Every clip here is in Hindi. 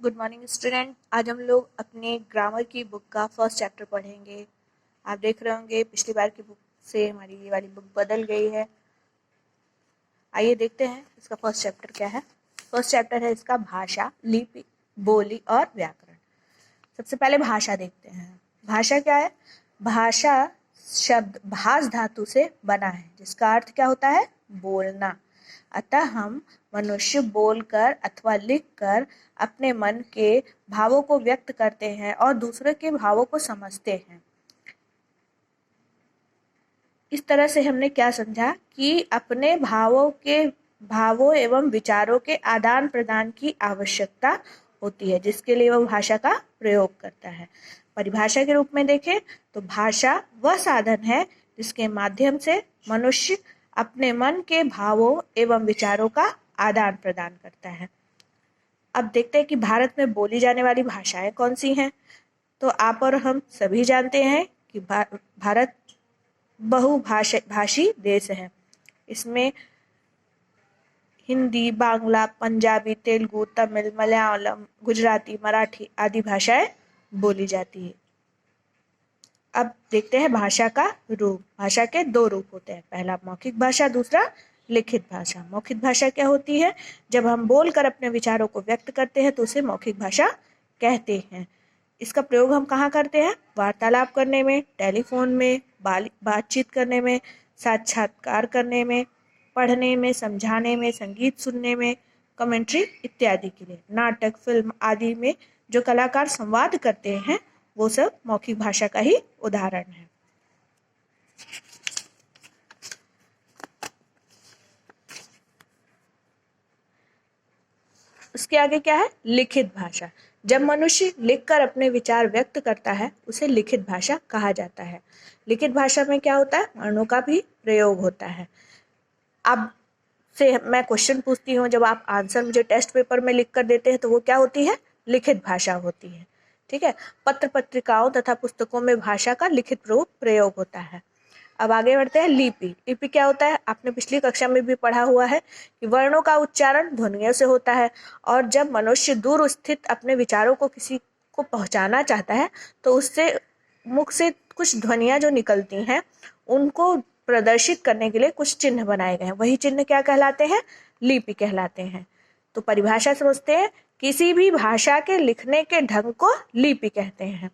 Good morning student. आज हम लोग अपने ग्रामर की बुक का फर्स्ट चैप्टर पढ़ेंगे। आप देख रहे होंगे पिछली बार की बुक से हमारी ये वाली बुक बदल गई है। आइए देखते हैं इसका फर्स्ट चैप्टर क्या है। फर्स्ट चैप्टर है इसका भाषा, लिपि, बोली और व्याकरण। सबसे पहले भाषा देखते हैं। भाषा क्या है? भाषा शब्द भाष धातु से बना है, जिसका अर्थ क्या होता है? बोलना। अतः हम मनुष्य बोलकर अथवा लिखकर अपने मन के भावों को व्यक्त करते हैं और दूसरे के भावों को समझते हैं। इस तरह से हमने क्या समझा कि अपने भावों एवं विचारों के आदान प्रदान की आवश्यकता होती है, जिसके लिए वह भाषा का प्रयोग करता है। परिभाषा के रूप में देखें तो भाषा वह साधन है जिसके माध्यम से मनुष्य अपने मन के भावों एवं विचारों का आदान प्रदान करता है। अब देखते हैं कि भारत में बोली जाने वाली भाषाएं कौन सी हैं। तो आप और हम सभी जानते हैं कि भारत बहुभाषी देश है। इसमें हिंदी, बांग्ला, पंजाबी, तेलुगु, तमिल, मलयालम, गुजराती, मराठी आदि भाषाएं बोली जाती है। अब देखते हैं भाषा का रूप। भाषा के दो रूप होते हैं, पहला मौखिक भाषा, दूसरा लिखित भाषा। मौखिक भाषा क्या होती है? जब हम बोलकर अपने विचारों को व्यक्त करते हैं तो उसे मौखिक भाषा कहते हैं। इसका प्रयोग हम कहाँ करते हैं? वार्तालाप करने में, टेलीफोन में, बातचीत करने में, साक्षात्कार करने में, पढ़ने में, समझाने में, संगीत सुनने में, कमेंट्री इत्यादि के लिए। नाटक, फिल्म आदि में जो कलाकार संवाद करते हैं वो सब मौखिक भाषा का ही उदाहरण है। उसके आगे क्या है? लिखित भाषा। जब मनुष्य लिखकर अपने विचार व्यक्त करता है उसे लिखित भाषा कहा जाता है। लिखित भाषा में क्या होता है? वर्णों का भी प्रयोग होता है। अब से मैं क्वेश्चन पूछती हूँ, जब आप आंसर मुझे टेस्ट पेपर में लिख कर देते हैं तो वो क्या होती है? लिखित भाषा होती है। ठीक है। पत्र पत्रिकाओं तथा पुस्तकों में भाषा का लिखित रूप प्रयोग होता है। अब आगे बढ़ते हैं। लिपि। लिपि क्या होता है? आपने पिछली कक्षा में भी पढ़ा हुआ है कि वर्णों का उच्चारण ध्वनियों से होता है, और जब मनुष्य दूर स्थित अपने विचारों को किसी को पहुंचाना चाहता है तो उससे मुख से कुछ ध्वनियां जो निकलती हैं उनको प्रदर्शित करने के लिए कुछ चिन्ह बनाए गए हैं। वही चिन्ह क्या कहलाते हैं? लिपि कहलाते हैं। तो परिभाषा समझते हैं। किसी भी भाषा के लिखने के ढंग को लिपि कहते हैं।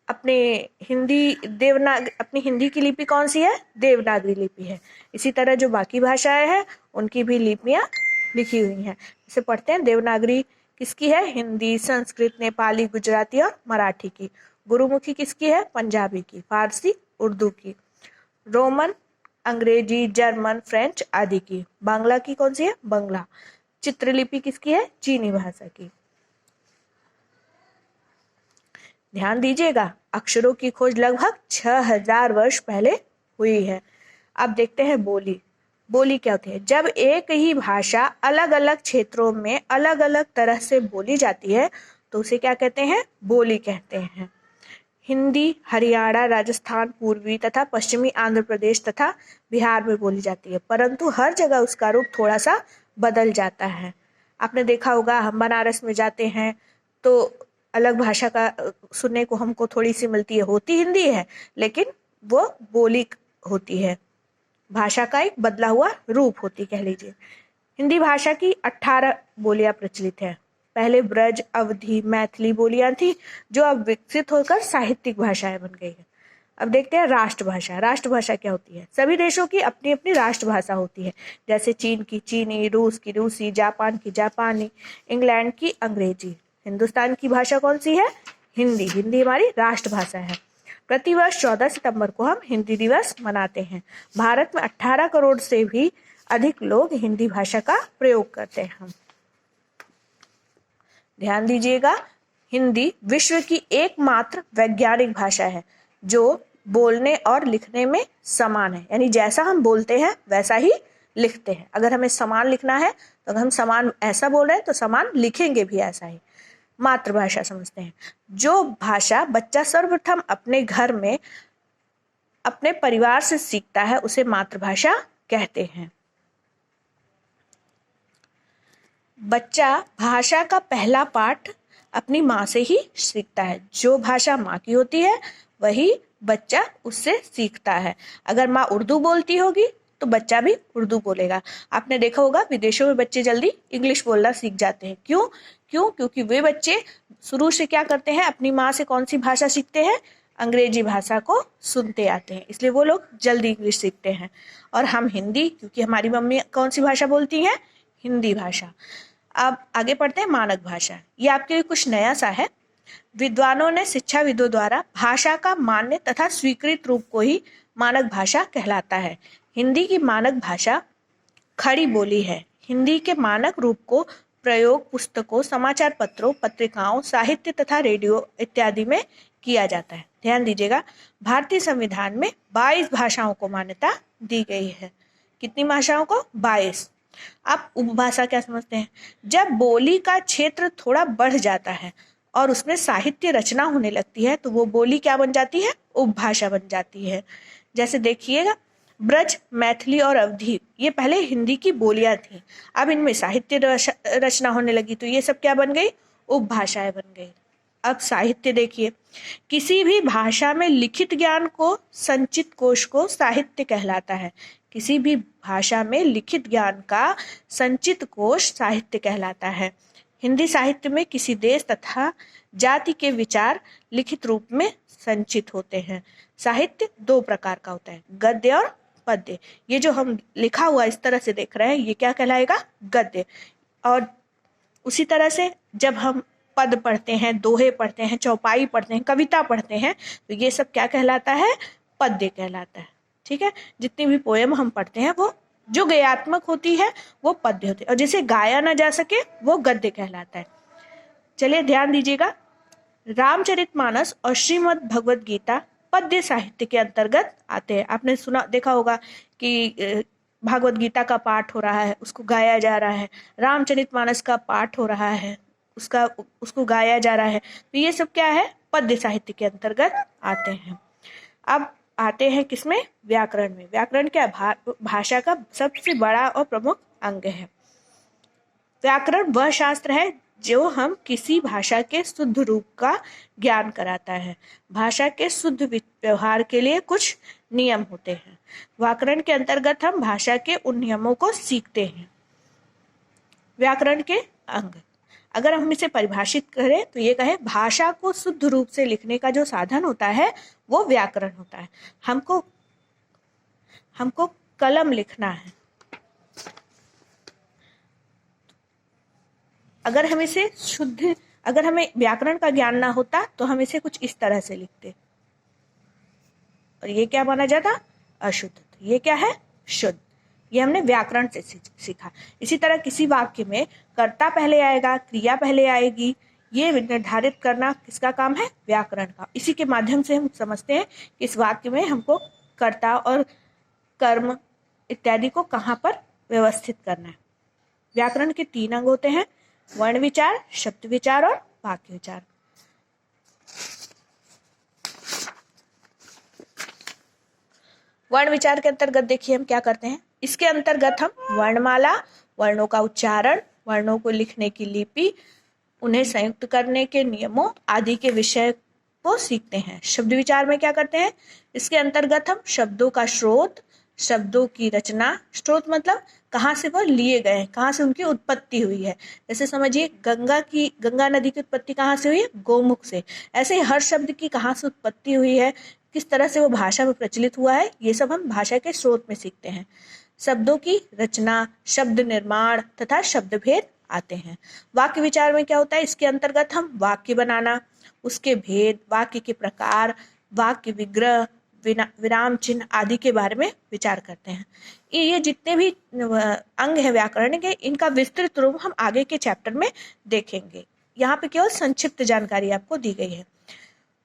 अपनी हिंदी की लिपि कौन सी है? देवनागरी लिपि है। इसी तरह जो बाकी भाषाएं हैं उनकी भी लिपियां लिखी हुई हैं। इसे पढ़ते हैं। देवनागरी किसकी है? हिंदी, संस्कृत, नेपाली, गुजराती और मराठी की। गुरुमुखी किसकी है? पंजाबी की। फारसी, उर्दू की। रोमन, अंग्रेजी, जर्मन, फ्रेंच आदि की। बांग्ला की कौन सी है? बंगला। चित्रलिपि किसकी है? चीनी भाषा की। ध्यान दीजिएगा, अक्षरों की खोज लगभग 6000 वर्ष पहले हुई है। अब देखते हैं बोली। बोली क्या होती है? जब एक ही भाषा अलग अलग क्षेत्रों में अलग अलग तरह से बोली जाती है तो उसे क्या कहते हैं? बोली कहते हैं। हिंदी हरियाणा, राजस्थान, पूर्वी तथा पश्चिमी आंध्र प्रदेश तथा बिहार में बोली जाती है, परंतु हर जगह उसका रूप थोड़ा सा बदल जाता है। आपने देखा होगा, हम बनारस में जाते हैं तो अलग भाषा का सुनने को हमको थोड़ी सी मिलती है। होती हिंदी है लेकिन वो बोली होती है, भाषा का एक बदला हुआ रूप होती कह लीजिए। हिंदी भाषा की 18 बोलियां प्रचलित है। पहले ब्रज, अवधी, मैथिली बोलियां थी जो अब विकसित होकर साहित्यिक भाषाएं बन गई है। अब देखते हैं राष्ट्रभाषा। राष्ट्रभाषा क्या होती है? सभी देशों की अपनी अपनी राष्ट्रभाषा होती है, जैसे चीन की चीनी, रूस की रूसी, जापान की जापानी, इंग्लैंड की अंग्रेजी। हिंदुस्तान की भाषा कौन सी है? हिंदी। हिंदी हमारी राष्ट्रभाषा है। प्रतिवर्ष 14 सितंबर को हम हिंदी दिवस मनाते हैं। भारत में 18 करोड़ से भी अधिक लोग हिंदी भाषा का प्रयोग करते हैं। ध्यान दीजिएगा, हिंदी विश्व की एकमात्र वैज्ञानिक भाषा है जो बोलने और लिखने में समान है। यानी जैसा हम बोलते हैं वैसा ही लिखते हैं। अगर हमें समान लिखना है तो अगर हम समान ऐसा बोल रहे हैं तो समान लिखेंगे भी ऐसा ही। मातृभाषा समझते हैं। जो भाषा बच्चा सर्वप्रथम अपने घर में अपने परिवार से सीखता है उसे मातृभाषा कहते हैं। बच्चा भाषा का पहला पाठ अपनी माँ से ही सीखता है। जो भाषा माँ की होती है वही बच्चा उससे सीखता है। अगर माँ उर्दू बोलती होगी तो बच्चा भी उर्दू बोलेगा। आपने देखा होगा विदेशों में बच्चे जल्दी इंग्लिश बोलना सीख जाते हैं। क्यों? क्योंकि वे बच्चे शुरू से क्या करते हैं, अपनी माँ से कौन सी भाषा सीखते हैं? अंग्रेजी भाषा को सुनते आते हैं, इसलिए वो लोग जल्दी इंग्लिश सीखते हैं। और हम हिंदी, क्योंकि हमारी मम्मी कौन सी भाषा बोलती हैं? हिंदी भाषा। अब आगे पढ़ते हैं मानक भाषा। ये आपके लिए कुछ नया सा है। विद्वानों ने शिक्षाविदों द्वारा भाषा का मान्य तथा स्वीकृत रूप को ही मानक भाषा कहलाता है। हिंदी की मानक भाषा खड़ी बोली है। हिंदी के मानक रूप को प्रयोग पुस्तकों, समाचार पत्रों, पत्रिकाओं, साहित्य तथा रेडियो इत्यादि में किया जाता है। ध्यान दीजिएगा, भारतीय संविधान में 22 भाषाओं को मान्यता दी गई है। कितनी भाषाओं को? 22। आप उपभाषा क्या समझते हैं? जब बोली का क्षेत्र थोड़ा बढ़ जाता है और उसमें साहित्य रचना होने लगती है तो वो बोली क्या बन जाती है? उपभाषा बन जाती है। जैसे देखिएगा, ब्रज, मैथिली और अवधी ये पहले हिंदी की बोलियां थी। अब इनमें साहित्य रचना होने लगी तो ये सब क्या बन गई? उपभाषाएं बन गई। अब साहित्य देखिए, किसी भी भाषा में लिखित ज्ञान को संचित कोश को साहित्य कहलाता है। किसी भी भाषा में लिखित ज्ञान का संचित कोश साहित्य कहलाता है। हिंदी साहित्य में किसी देश तथा जाति के विचार लिखित रूप में संचित होते हैं। साहित्य 2 प्रकार का होता है, गद्य और पद्य। ये जो हम लिखा हुआ इस तरह से देख रहे हैं, ये क्या कहलाएगा? गद्य। और उसी तरह से जब हम पद पढ़ते हैं, दोहे पढ़ते हैं, चौपाई पढ़ते हैं, कविता पढ़ते हैं, तो ये सब क्या कहलाता है? पद्य कहलाता है। ठीक है, जितनी भी पोयम हम पढ़ते हैं वो जो गयात्मक होती है वो पद्य होती है, और जिसे गाया ना जा सके वो गद्य कहलाता है। चलिए ध्यान दीजिएगा, रामचरितमानस और श्रीमद् भगवद गीता पद्य साहित्य के अंतर्गत आते हैं। आपने सुना देखा होगा कि भागवत गीता का पाठ हो रहा है, उसको गाया जा रहा है। रामचरितमानस का पाठ हो रहा है, उसको गाया जा रहा है। तो ये सब क्या है? पद्य साहित्य के अंतर्गत आते हैं। अब आते हैं किसमें? व्याकरण में। व्याकरण क्या? भाषा का सबसे बड़ा और प्रमुख अंग है। व्याकरण वह शास्त्र है जो हम किसी भाषा के शुद्ध रूप का ज्ञान कराता है। भाषा के शुद्ध व्यवहार के लिए कुछ नियम होते हैं। व्याकरण के अंतर्गत हम भाषा के उन नियमों को सीखते हैं। व्याकरण के अंग, अगर हम इसे परिभाषित करें तो ये कहे, भाषा को शुद्ध रूप से लिखने का जो साधन होता है वो व्याकरण होता है। हमको कलम लिखना है, अगर हमें व्याकरण का ज्ञान ना होता तो हम इसे कुछ इस तरह से लिखते, और ये क्या माना जाता? अशुद्ध। तो ये क्या है? शुद्ध। ये हमने व्याकरण से सीखा। इसी तरह किसी वाक्य में कर्ता पहले आएगा, क्रिया पहले आएगी, ये निर्धारित करना किसका काम है? व्याकरण का। इसी के माध्यम से हम समझते हैं कि इस वाक्य में हमको कर्ता और कर्म इत्यादि को कहाँ पर व्यवस्थित करना है। व्याकरण के 3 अंग होते हैं, वर्ण विचार, शब्द विचार और वाक्य विचार। वर्ण विचार के अंतर्गत देखिए हम क्या करते हैं। इसके अंतर्गत हम वर्णमाला, वर्णों का उच्चारण, वर्णों को लिखने की लिपि, उन्हें संयुक्त करने के नियमों आदि के विषय को सीखते हैं। शब्द विचार में क्या करते हैं? इसके अंतर्गत हम शब्दों का स्रोत, शब्दों की रचना, स्रोत मतलब कहाँ से वो लिए गए हैं, कहाँ से उनकी उत्पत्ति हुई है। जैसे समझिए गंगा नदी की उत्पत्ति कहाँ से हुई है? गोमुख से। ऐसे ही हर शब्द की कहाँ से उत्पत्ति हुई है, किस तरह से वो भाषा में प्रचलित हुआ है, ये सब हम भाषा के स्रोत में सीखते हैं। शब्दों की रचना, शब्द निर्माण तथा शब्द भेद आते हैं। वाक्य विचार में क्या होता है? इसके अंतर्गत हम वाक्य बनाना, उसके भेद, वाक्य के प्रकार, वाक्य विग्रह, विराम चिन्ह आदि के बारे में विचार करते हैं। ये जितने भी अंग है व्याकरण के, इनका विस्तृत रूप हम आगे के चैप्टर में देखेंगे। यहाँ पे केवल संक्षिप्त जानकारी आपको दी गई है।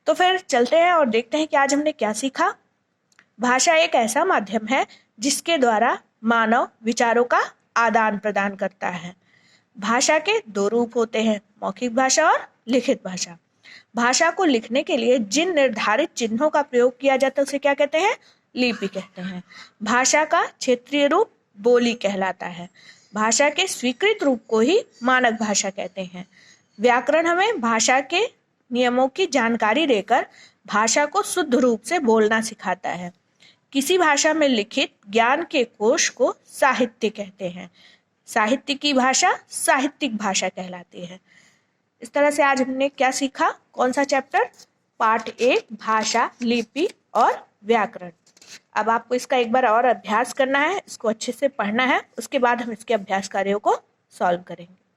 तो फिर चलते हैं और देखते हैं कि आज हमने क्या सीखा। भाषा एक ऐसा माध्यम है जिसके द्वारा मानव विचारों का आदान प्रदान करता है। भाषा के 2 रूप होते हैं, मौखिक भाषा और लिखित भाषा। भाषा को लिखने के लिए जिन निर्धारित चिन्हों का प्रयोग किया जाता है उसे क्या कहते हैं? लिपि कहते हैं। भाषा का क्षेत्रीय रूप बोली कहलाता है। भाषा के स्वीकृत रूप को ही मानक भाषा कहते हैं। व्याकरण हमें भाषा के नियमों की जानकारी देकर भाषा को शुद्ध रूप से बोलना सिखाता है। किसी भाषा में लिखित ज्ञान के कोश को साहित्य कहते हैं। साहित्य की भाषा साहित्यिक भाषा कहलाती है। इस तरह से आज हमने क्या सीखा? कौन सा चैप्टर? पार्ट 1 भाषा, लिपि और व्याकरण। अब आपको इसका एक बार और अभ्यास करना है, इसको अच्छे से पढ़ना है, उसके बाद हम इसके अभ्यास कार्यों को सॉल्व करेंगे।